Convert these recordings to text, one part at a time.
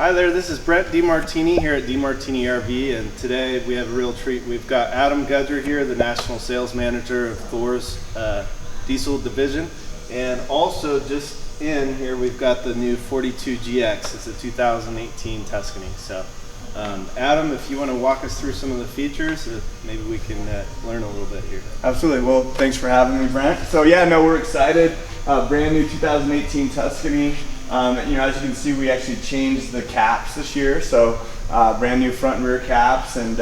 Hi there, this is Brett DeMartini here at DeMartini RV, and today we have a real treat. We've got Adam Gudger here, the National Sales Manager of Thor's Diesel Division, and also just in here we've got the new 42 GX. It's a 2018 Tuscany. So Adam, if you want to walk us through some of the features, maybe we can learn a little bit here. Absolutely. Well, thanks for having me, Brent. So yeah, no, we're excited. Brand new 2018 Tuscany. As you can see, we actually changed the caps this year. So brand new front and rear caps, and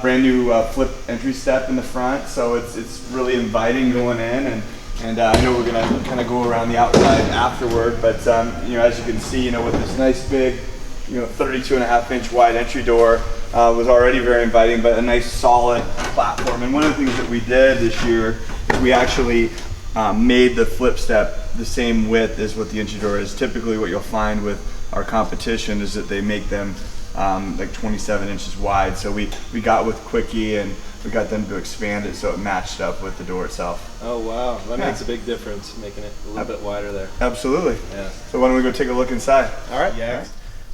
brand new flip entry step in the front. So it's really inviting going in, and I know we're gonna kind of go around the outside afterward. But as you can see, with this nice big 32.5-inch wide entry door was already very inviting, but a nice solid platform. And one of the things that we did this year is we actually made the flip step the same width as what the entry door is. Typically what you'll find with our competition is that they make them like 27 inches wide. So we got with Quickie and we got them to expand it so it matched up with the door itself. Oh wow, that makes a big difference, making it a little bit wider there. Absolutely. Yeah. So why don't we go take a look inside? All right. Yeah.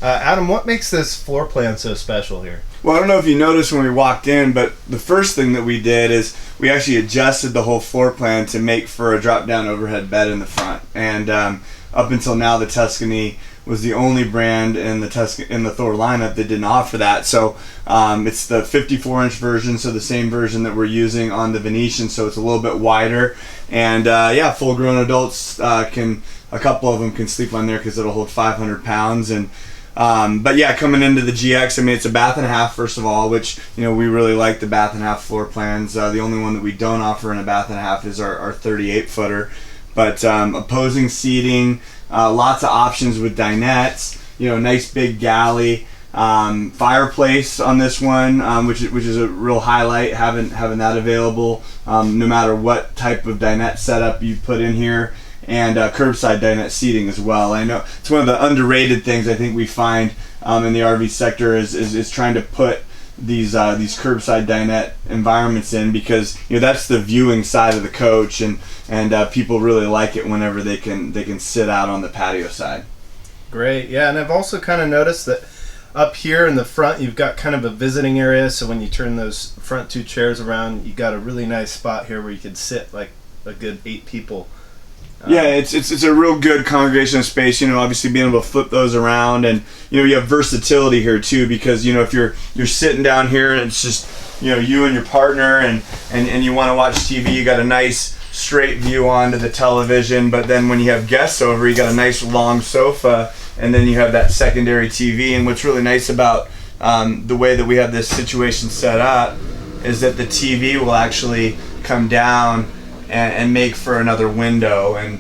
Adam, what makes this floor plan so special here? Well, I don't know if you noticed when we walked in, but the first thing that we did is we actually adjusted the whole floor plan to make for a drop-down overhead bed in the front. And up until now, the Tuscany was the only brand in the Thor lineup that didn't offer that. So it's the 54-inch version, so the same version that we're using on the Venetian. So it's a little bit wider, and full-grown adults a couple of them can sleep on there because it'll hold 500 pounds. And but yeah, coming into the GX, I mean, it's a bath and a half, first of all, which we really like the bath and a half floor plans. The only one that we don't offer in a bath and a half is our 38-footer. But opposing seating, lots of options with dinettes, nice big galley, fireplace on this one, which is a real highlight, having that available, no matter what type of dinette setup you put in here. And curbside dinette seating as well. I know it's one of the underrated things I think we find in the RV sector is trying to put these curbside dinette environments in, because that's the viewing side of the coach, and people really like it whenever they can sit out on the patio side. Great, yeah, and I've also kind of noticed that up here in the front you've got kind of a visiting area, so when you turn those front two chairs around, you got a really nice spot here where you could sit like a good 8 people. Yeah, it's a real good congregation of space. Obviously being able to flip those around, and you have versatility here too, because if you're sitting down here and it's just you and your partner and you want to watch TV, you got a nice straight view onto the television. But then when you have guests over, you got a nice long sofa, and then you have that secondary TV. And what's really nice about the way that we have this situation set up is that the TV will actually come down and make for another window. And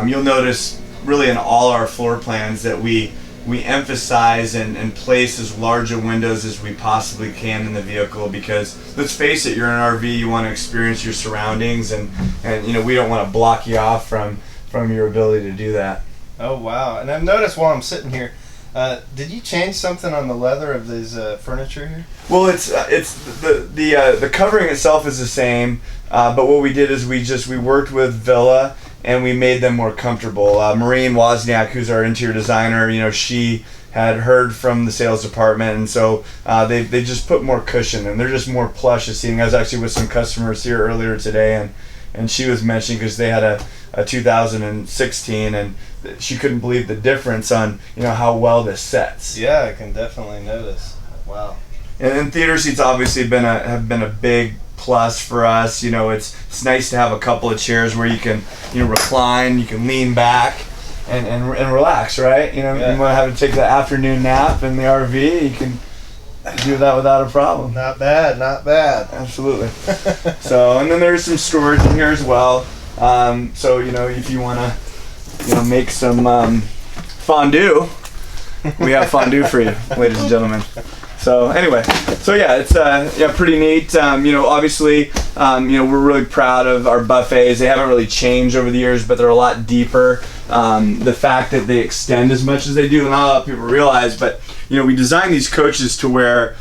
you'll notice really in all our floor plans that we emphasize and place as large a windows as we possibly can in the vehicle, because let's face it, you're in an RV, you want to experience your surroundings, and we don't want to block you off from your ability to do that. Oh wow, and I've noticed while I'm sitting here, did you change something on the leather of these furniture here? Well, it's the covering itself is the same, but what we did is we worked with Villa and we made them more comfortable. Maureen Wozniak, who's our interior designer, she had heard from the sales department, and so they just put more cushion, and they're just more plush as seating. I was actually with some customers here earlier today, and she was mentioning, because they had a 2016, and she couldn't believe the difference on how well this sets. Yeah, I can definitely notice. Wow. And theater seats obviously have been a big plus for us. It's nice to have a couple of chairs where you can recline, you can lean back and relax, right? You want to have to take the afternoon nap in the RV, you can do that without a problem. Not bad, not bad. Absolutely. So, and then there's some storage in here as well. So if you want to make some fondue, we have fondue for you, ladies and gentlemen. So anyway, it's pretty neat. Obviously, we're really proud of our buffets. They haven't really changed over the years, but they're a lot deeper. The fact that they extend as much as they do, and not a lot of people realize, but we designed these coaches to where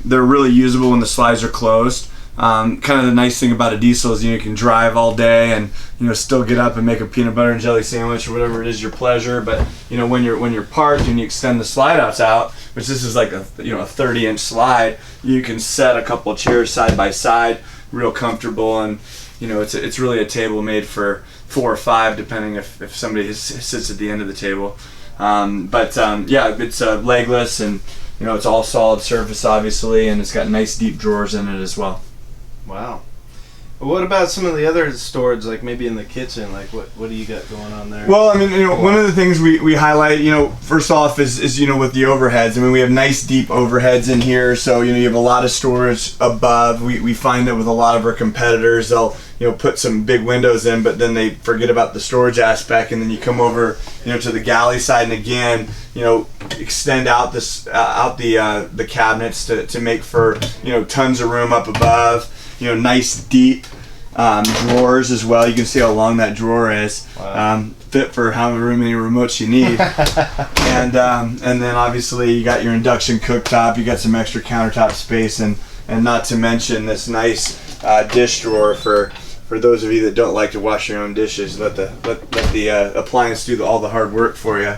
they're really usable when the slides are closed. kind of the nice thing about a diesel is you can drive all day and still get up and make a peanut butter and jelly sandwich or whatever it is your pleasure. But when you're parked and you extend the slide outs out, which this is like a 30-inch slide, you can set a couple of chairs side by side, real comfortable, and it's really a table made for 4 or 5 depending if somebody sits at the end of the table. Yeah, it's legless, and it's all solid surface obviously, and it's got nice deep drawers in it as well. Wow. What about some of the other storage, like maybe in the kitchen? Like what do you got going on there? Well, I mean, one of the things we highlight, first off is with the overheads. I mean, we have nice deep overheads in here, so you have a lot of storage above. We find that with a lot of our competitors, they'll put some big windows in, but then they forget about the storage aspect, and then you come over to the galley side, and again extend out the cabinets to make for tons of room up above. Nice deep drawers as well. You can see how long that drawer is. Wow. Fit for however many remotes you need. and then obviously you got your induction cooktop. You got some extra countertop space, and not to mention this nice dish drawer for those of you that don't like to wash your own dishes. Let the appliance do all the hard work for you.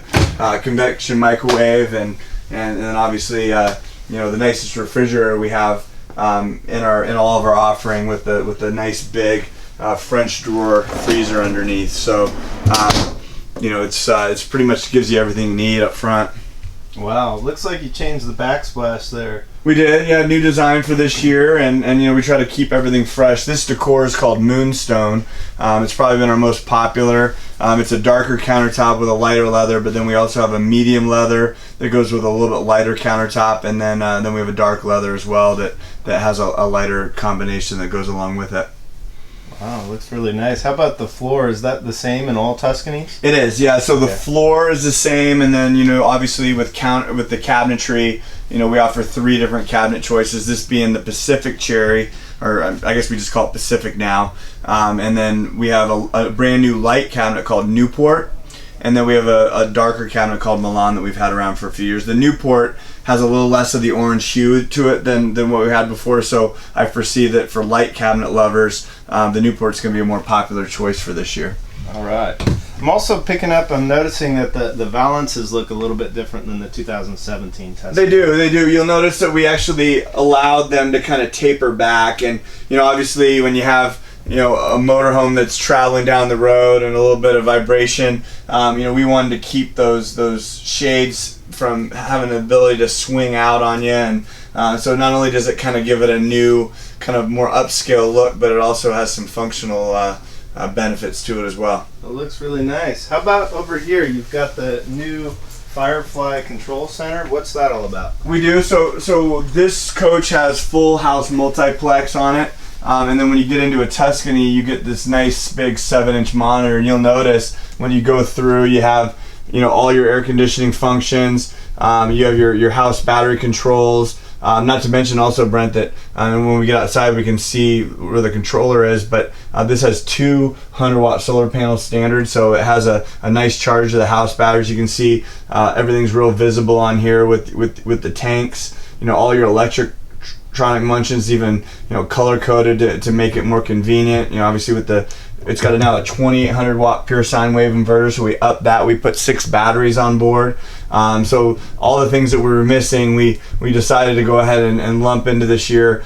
Convection microwave, and then obviously the nicest refrigerator we have in all of our offering with the nice big French drawer freezer underneath. So it's pretty much gives you everything you need up front. Wow, looks like you changed the backsplash there. We did, yeah, new design for this year, and we try to keep everything fresh. This decor is called Moonstone. It's probably been our most popular. It's a darker countertop with a lighter leather, but then we also have a medium leather that goes with a little bit lighter countertop, and then we have a dark leather as well that has a lighter combination that goes along with it. Wow, looks really nice. How about the floor? Is that the same in all Tuscanys? It is, yeah. So the floor is the same, and then obviously with the cabinetry, we offer 3 different cabinet choices. This being the Pacific Cherry, or I guess we just call it Pacific now. And then we have a brand new light cabinet called Newport, and then we have a darker cabinet called Milan that we've had around for a few years. The Newport has a little less of the orange hue to it than what we had before, so I foresee that for light cabinet lovers, the Newport's going to be a more popular choice for this year. All right. I'm also I'm noticing that the Valances look a little bit different than the 2017 test. They do. You'll notice that we actually allowed them to kind of taper back, and obviously when you have a motorhome that's traveling down the road and a little bit of vibration, we wanted to keep those shades from having the ability to swing out on you, and so not only does it kind of give it a new kind of more upscale look, but it also has some functional benefits to it as well. It looks really nice. How about over here? You've got the new Firefly control center. What's that all about? We do. So this coach has full house multiplex on it. And then when you get into a Tuscany, you get this nice big 7-inch monitor, and you'll notice when you go through, you have all your air conditioning functions. You have your house battery controls. Not to mention also, Brent, that when we get outside we can see where the controller is, but this has 200 watt solar panels standard, so it has a nice charge of the house batteries. You can see everything's real visible on here with the tanks. All your electronic functions even color coded to make it more convenient. Obviously it's got now a 2800 watt pure sine wave inverter, so we upped that. We put 6 batteries on board. So all the things that we were missing, we decided to go ahead and lump into this year.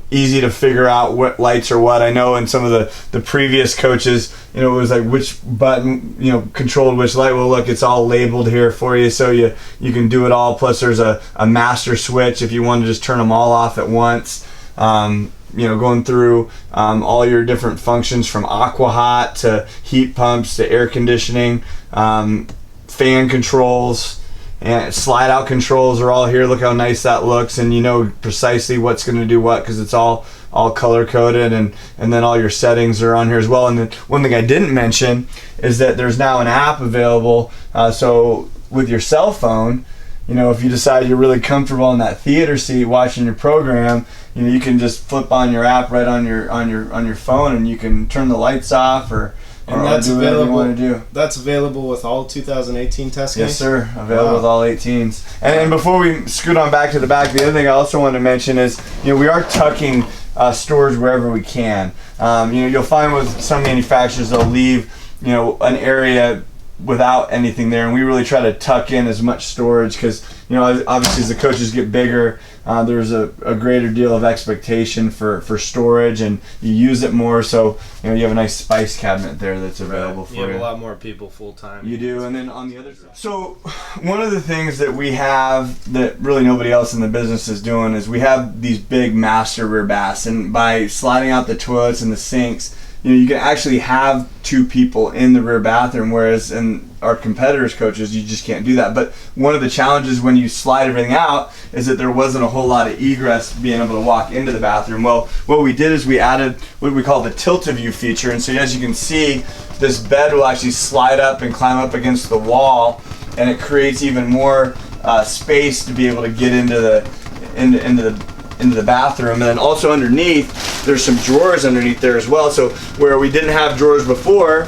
Easy to figure out what lights are what. I know in some of the previous coaches, it was like which button controlled which light. Well, look, it's all labeled here for you, so you can do it all. Plus there's a master switch if you want to just turn them all off at once. Going through all your different functions from aqua hot to heat pumps to air conditioning, fan controls and slide out controls are all here. Look how nice that looks, and precisely what's going to do what, because it's all color coded, and then all your settings are on here as well. And then one thing I didn't mention is that there's now an app available, so with your cell phone, if you decide you're really comfortable in that theater seat watching your program, you can just flip on your app right on your phone, and you can turn the lights off or that's do whatever you want to do. That's available with all 2018 Tuscanys? Yes, sir. Available with all 18s. And before we scoot on back to the back, the other thing I also wanted to mention is, we are tucking storage wherever we can. You'll find with some manufacturers they'll leave an area without anything there, and we really try to tuck in as much storage because obviously as the coaches get bigger, there's a greater deal of expectation for storage, and you use it more, so you have a nice spice cabinet there that's available for you. You have a lot more people full time. You do, and then on the other side. So one of the things that we have that really nobody else in the business is doing is we have these big master rear baths, and by sliding out the toilets and the sinks, you can actually have 2 people in the rear bathroom, whereas in our competitors' coaches, you just can't do that. But one of the challenges when you slide everything out is that there wasn't a whole lot of egress being able to walk into the bathroom. Well, what we did is we added what we call the tilt-a-view feature, and so as you can see, this bed will actually slide up and climb up against the wall, and it creates even more space to be able to get into the bathroom. And then also underneath, there's some drawers underneath there as well. So where we didn't have drawers before,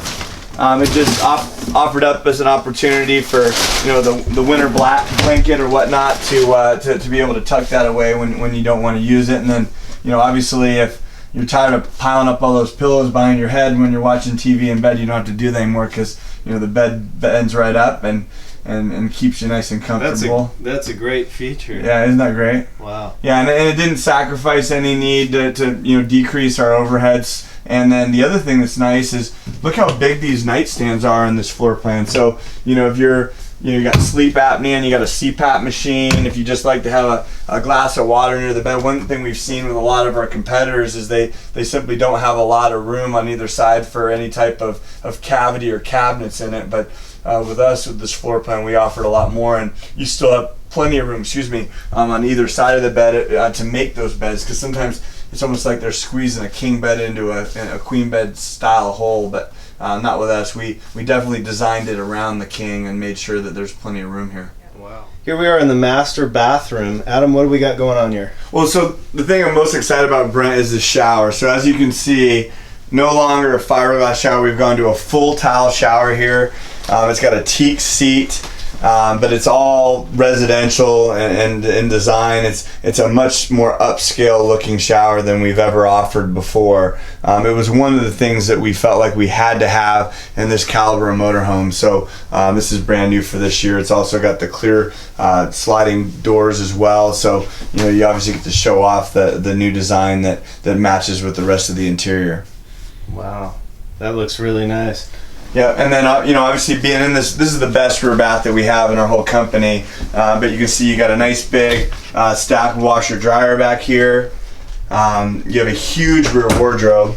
it just offered up as an opportunity for the winter blanket or whatnot to be able to tuck that away when you don't want to use it. And then obviously if you're tired of piling up all those pillows behind your head when you're watching TV in bed, you don't have to do that anymore because the bed bends right up and keeps you nice and comfortable. That's a great feature. Yeah, isn't that great? Wow. Yeah, and it didn't sacrifice any need to decrease our overheads. And then the other thing that's nice is look how big these nightstands are in this floor plan. So if you got sleep apnea and you got a CPAP machine, if you just like to have a glass of water near the bed, one thing we've seen with a lot of our competitors is they simply don't have a lot of room on either side for any type of cavity or cabinets in it. But with us, with this floor plan, we offered a lot more, and you still have plenty of room, on either side of the bed to make those beds, because sometimes it's almost like they're squeezing a king bed into a queen bed style hole, but not with us. We definitely designed it around the king and made sure that there's plenty of room here. Wow. Here we are in the master bathroom. Adam, what do we got going on here? Well, so the thing I'm most excited about, Brent, is the shower. So as you can see, no longer a fiberglass shower. We've gone to a full tile shower here. It's got a teak seat. But it's all residential and in design. It's a much more upscale looking shower than we've ever offered before. It was one of the things that we felt like we had to have in this caliber of motorhome. So this is brand new for this year. It's also got the clear sliding doors as well. So you obviously get to show off the new design that matches with the rest of the interior. Wow, that looks really nice. Yeah, and then obviously being in this is the best rear bath that we have in our whole company. But you can see you got a nice big stack washer dryer back here. You have a huge rear wardrobe.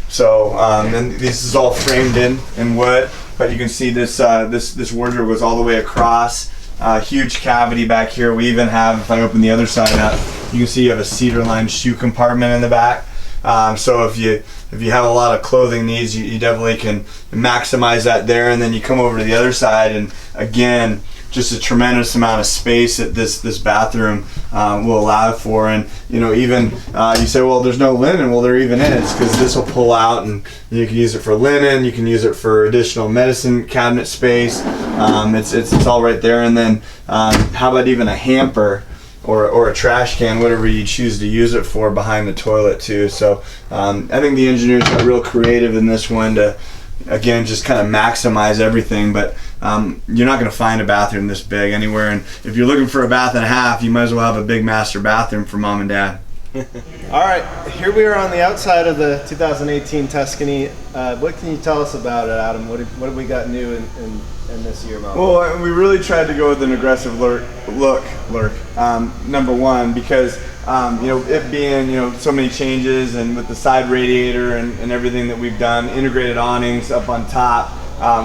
So and this is all framed in wood. But you can see this wardrobe goes all the way across. Huge cavity back here. We even have, if I open the other side up, you can see you have a cedar lined shoe compartment in the back. So if you have a lot of clothing needs, you definitely can maximize that there. And then you come over to the other side, and again, just a tremendous amount of space that this bathroom will allow for. And even you say, well, there's no linen. Well, there even is, because this will pull out, and you can use it for linen. You can use it for additional medicine cabinet space. It's all right there. And then how about even a hamper? Or a trash can, whatever you choose to use it for, behind the toilet too. So I think the engineers got real creative in this one to, again, just kind of maximize everything. But you're not going to find a bathroom this big anywhere. And if you're looking for a bath and a half, you might as well have a big master bathroom for mom and dad. All right, here we are on the outside of the 2018 Tuscany. What can you tell us about it, Adam? What have we got new in this year model? Well, we really tried to go with an aggressive look. Number one, because it being so many changes, and with the side radiator and everything that we've done, integrated awnings up on top,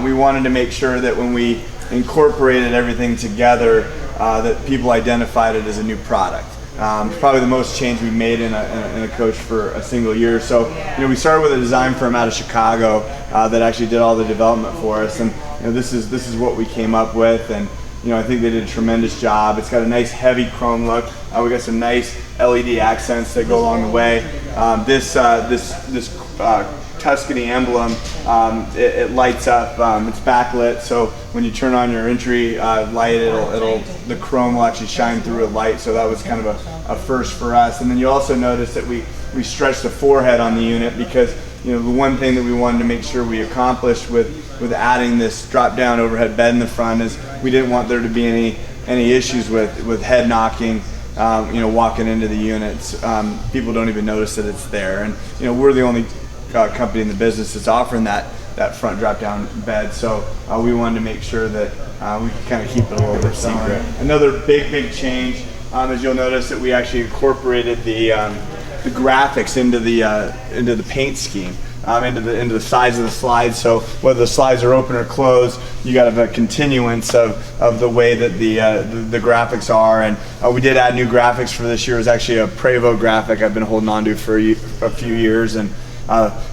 we wanted to make sure that when we incorporated everything together, that people identified it as a new product. It's probably the most change we made in a coach for a single year. So we started with a design firm out of Chicago that actually did all the development for us, and this is what we came up with. And I think they did a tremendous job. It's got a nice heavy chrome look. We got some nice LED accents that go along the way. This Tuscany emblem, it lights up. It's backlit, so when you turn on your entry light, the chrome will actually shine through a light. So that was kind of a first for us. And then you also notice that we we stretched the forehead on the unit, because the one thing that we wanted to make sure we accomplished with adding this drop down overhead bed in the front is we didn't want there to be any issues with head knocking, walking into the units. People don't even notice that it's there, and we're the only company in the business that's offering that front drop down bed, so we wanted to make sure that we could kind of keep it a little bit secret. Another big change, as you'll notice, that we actually incorporated the graphics into the paint scheme, into the sides of the slides. So whether the slides are open or closed, you got a continuance of the way that the graphics are. And we did add new graphics for this year. It was actually a Prevo graphic I've been holding on to for a few years, and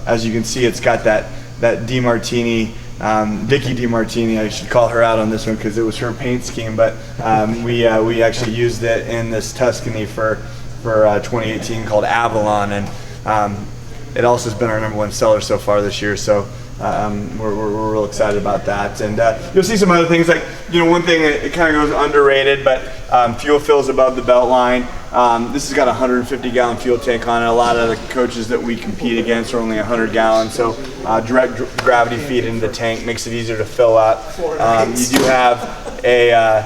as you can see, it's got that DeMartini, Vicky DeMartini. I should call her out on this one because it was her paint scheme, but we actually used it in this Tuscany for 2018 called Avalon, and it also has been our #1 seller so far this year. So we're real excited about that. And you'll see some other things, like one thing that it kind of goes underrated, but fuel fills above the belt line. This has got a 150-gallon fuel tank on it. A lot of the coaches that we compete against are only 100 gallons, so direct gravity feed into the tank makes it easier to fill up. You do have a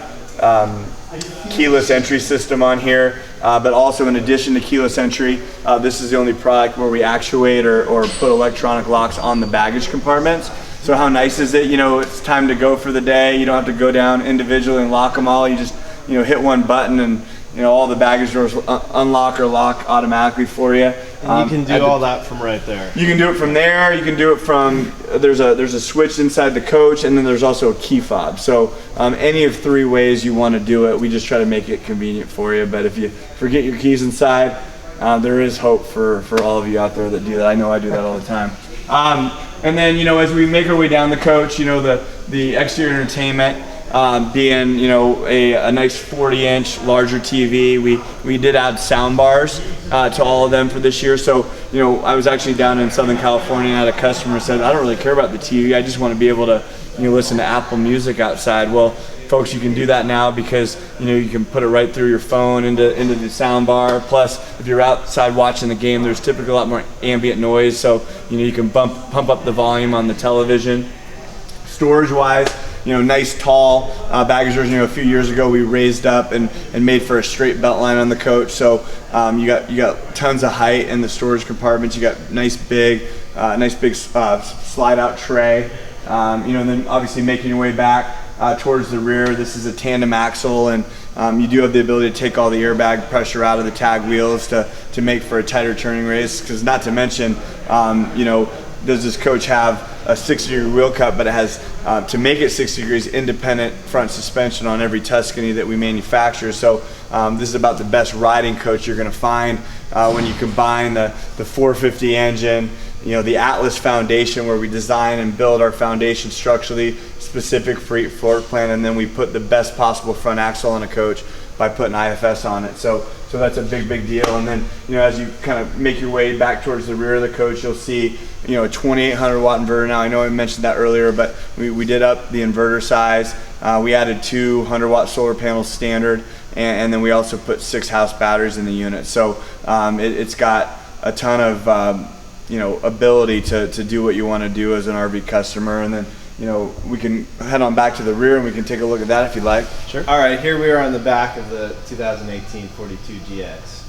keyless entry system on here, but also in addition to keyless entry, this is the only product where we actuate or put electronic locks on the baggage compartments. So how nice is it? It's time to go for the day. You don't have to go down individually and lock them all. You just hit one button, and all the baggage doors will unlock or lock automatically for you. And you can do all that from right there. You can do it from there. You can do it from, there's a switch inside the coach, and then there's also a key fob. So any of 3 ways you want to do it. We just try to make it convenient for you. But if you forget your keys inside, there is hope for all of you out there that do that. I know I do that all the time. And then as we make our way down the coach, the exterior entertainment, being a nice 40-inch larger TV. We did add sound bars to all of them for this year. So I was actually down in Southern California, and I had a customer said, I don't really care about the TV, I just want to be able to listen to Apple Music outside. Well, folks, you can do that now, because you can put it right through your phone into the sound bar. Plus, if you're outside watching the game, there's typically a lot more ambient noise, so you can pump up the volume on the television. Storage wise, nice tall baggage doors. A few years ago we raised up and made for a straight belt line on the coach, so you got tons of height in the storage compartments. You got nice big slide out tray. And then obviously making your way back towards the rear, this is a tandem axle, and you do have the ability to take all the airbag pressure out of the tag wheels to make for a tighter turning radius. Because not to mention, does this coach have a 60-degree wheel cut, but it has, to make it 60 degrees, independent front suspension on every Tuscany that we manufacture. So this is about the best riding coach you're going to find when you combine the 450 engine, the Atlas foundation, where we design and build our foundation structurally specific for each floor plan, and then we put the best possible front axle on a coach by putting IFS on it. So that's a big deal. And then as you kind of make your way back towards the rear of the coach, you'll see a 2800 watt inverter. Now I know I mentioned that earlier, but we did up the inverter size. We added 200 watt solar panels standard, and then we also put 6 house batteries in the unit. So it's got a ton of ability to do what you want to do as an RV customer. And then we can head on back to the rear and we can take a look at that if you'd like. Sure. All right, here we are on the back of the 2018 42 GX.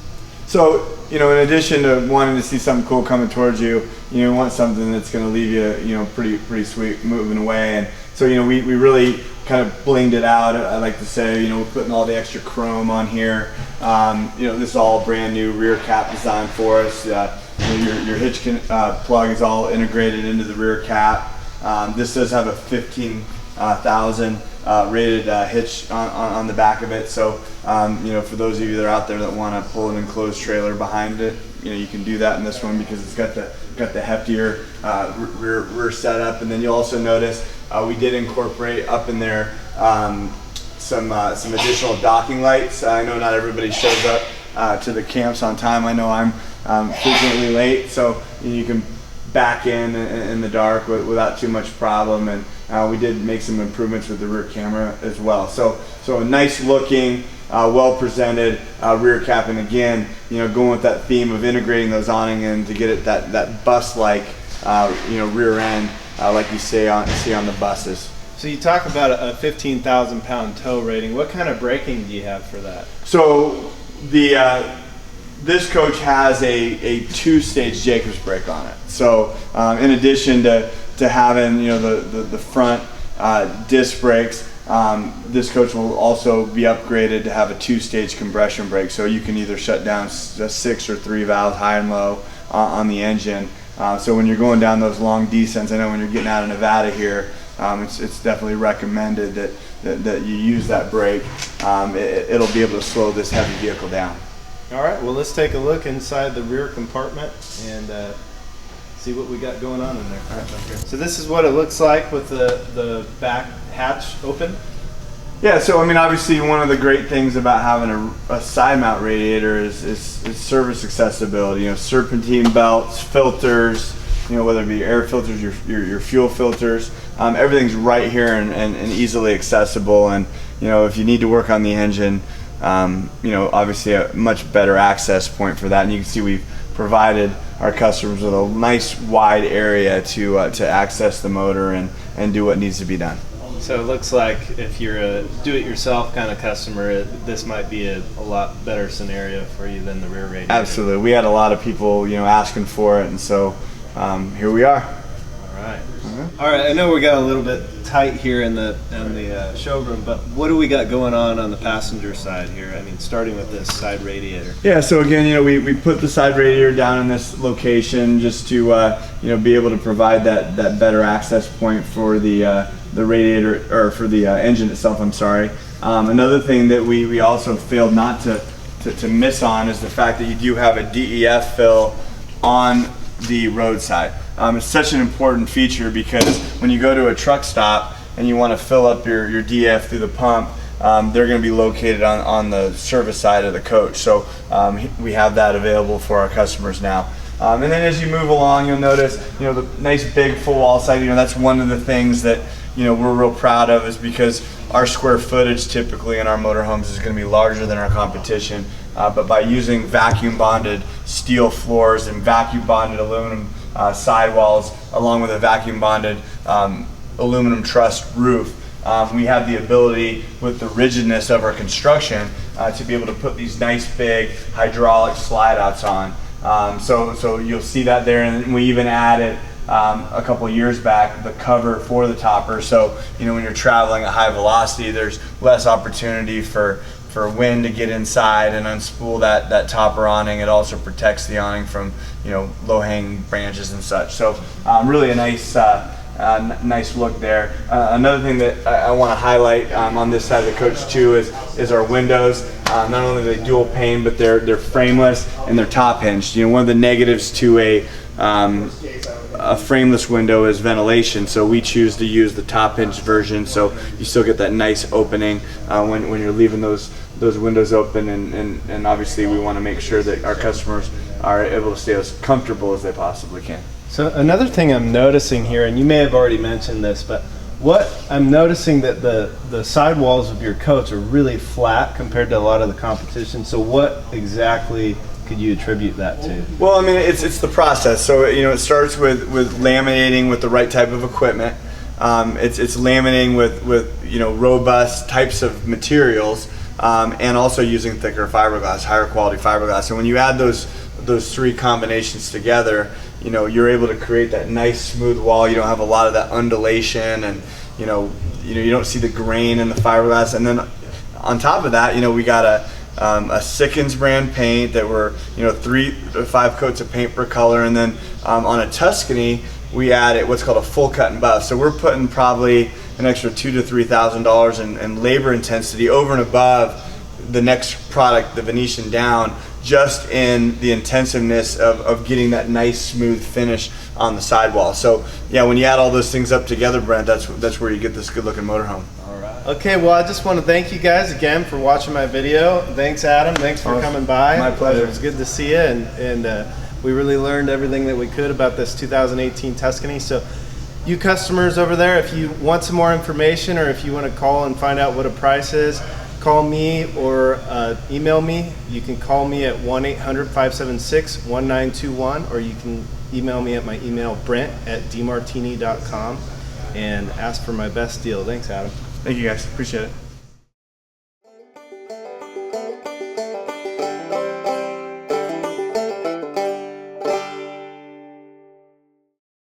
So, in addition to wanting to see something cool coming towards you, you want something that's going to leave you, pretty sweet moving away. And so, we really kind of blinged it out. I like to say, we're putting all the extra chrome on here. This is all brand new rear cap design for us. Your hitch plug is all integrated into the rear cap. This does have a 15,000 rated hitch on the back of it. So, for those of you that are out there that want to pull an enclosed trailer behind it, you can do that in this one because it's got the heftier rear setup. And then you'll also notice we did incorporate up in there some additional docking lights. I know not everybody shows up to the camps on time. I know I'm frequently late, so you can back in the dark without too much problem. And we did make some improvements with the rear camera as well. So a nice looking well presented rear cap, and again, going with that theme of integrating those awning in to get it that bus-like rear end, like you see on the buses. So you talk about a 15,000 pound tow rating. What kind of braking do you have for that? So this coach has a 2-stage Jacobs brake on it. So in addition to having the front disc brakes, this coach will also be upgraded to have a 2-stage compression brake. So you can either shut down a 6 or 3 valves, high and low, on the engine. So when you're going down those long descents, I know when you're getting out of Nevada here, it's definitely recommended that you use that brake. It'll be able to slow this heavy vehicle down. All right, well, let's take a look inside the rear compartment and see what we got going on in there. All right, so this is what it looks like with the back hatch open. Yeah, so I mean, obviously one of the great things about having a side mount radiator is service accessibility. Serpentine belts, filters, whether it be air filters, your fuel filters, everything's right here and easily accessible. And if you need to work on the engine, obviously a much better access point for that. And you can see we've provided our customers with a nice wide area to access the motor and do what needs to be done. So it looks like if you're a do-it-yourself kind of customer, this might be a lot better scenario for you than the rear radiator. Absolutely. We had a lot of people, asking for it, and so here we are. All right. All right. I know we got a little bit tight here in the showroom, but what do we got going on the passenger side here? I mean, starting with this side radiator. Yeah. So again, we put the side radiator down in this location just to be able to provide that better access point for the radiator, or for the engine itself. I'm sorry. Another thing that we also failed not to miss on is the fact that you do have a DEF fill on the roadside. It's such an important feature because when you go to a truck stop and you want to fill up your DEF through the pump, they're going to be located on the service side of the coach. So we have that available for our customers now. And then as you move along, you'll notice the nice big full wall side. That's one of the things that we're real proud of, is because our square footage typically in our motorhomes is going to be larger than our competition. But by using vacuum bonded steel floors and vacuum bonded aluminum sidewalls, along with a vacuum bonded aluminum truss roof, we have the ability, with the rigidness of our construction, to be able to put these nice big hydraulic slide outs on. So you'll see that there, and we even added a couple of years back the cover for the topper. So when you're traveling at high velocity, there's less opportunity for wind to get inside and unspool that topper awning. It also protects the awning from low-hanging branches and such. So really a nice look there. Another thing that I want to highlight on this side of the coach too is our windows. Not only are they dual pane, but they're frameless and they're top hinged. One of the negatives to a frameless window is ventilation, so we choose to use the top hinged version, so you still get that nice opening when you're leaving those windows open, and obviously we want to make sure that our customers are able to stay as comfortable as they possibly can. So another thing I'm noticing here, and you may have already mentioned this, but what I'm noticing that the sidewalls of your coach are really flat compared to a lot of the competition. So what exactly could you attribute that to? Well, I mean, it's the process. So it starts with laminating with the right type of equipment. It's laminating with robust types of materials, and also using thicker fiberglass, higher quality fiberglass. So when you add those three combinations together, you're able to create that nice smooth wall. You don't have a lot of that undulation, and you don't see the grain in the fiberglass. And then on top of that, we got a Sickens brand paint that we're 3 to 5 coats of paint per color, and then on a Tuscany we added what's called a full cut and buff. So we're putting probably an extra $2,000 to $3,000 in labor intensity over and above the next product, the Venetian down, just in the intensiveness of getting that nice smooth finish on the sidewall. So yeah, when you add all those things up together, Brent, that's where you get this good looking motorhome. All right. Okay, well, I just want to thank you guys again for watching my video. Thanks, Adam. Thanks for coming by. My pleasure. It was good to see you, and we really learned everything that we could about this 2018 Tuscany. So you customers over there, if you want some more information or if you want to call and find out what a price is, call me or email me. You can call me at 1-800-576-1921, or you can email me at my email, brent@dmartini.com, and ask for my best deal. Thanks, Adam. Thank you guys. Appreciate it.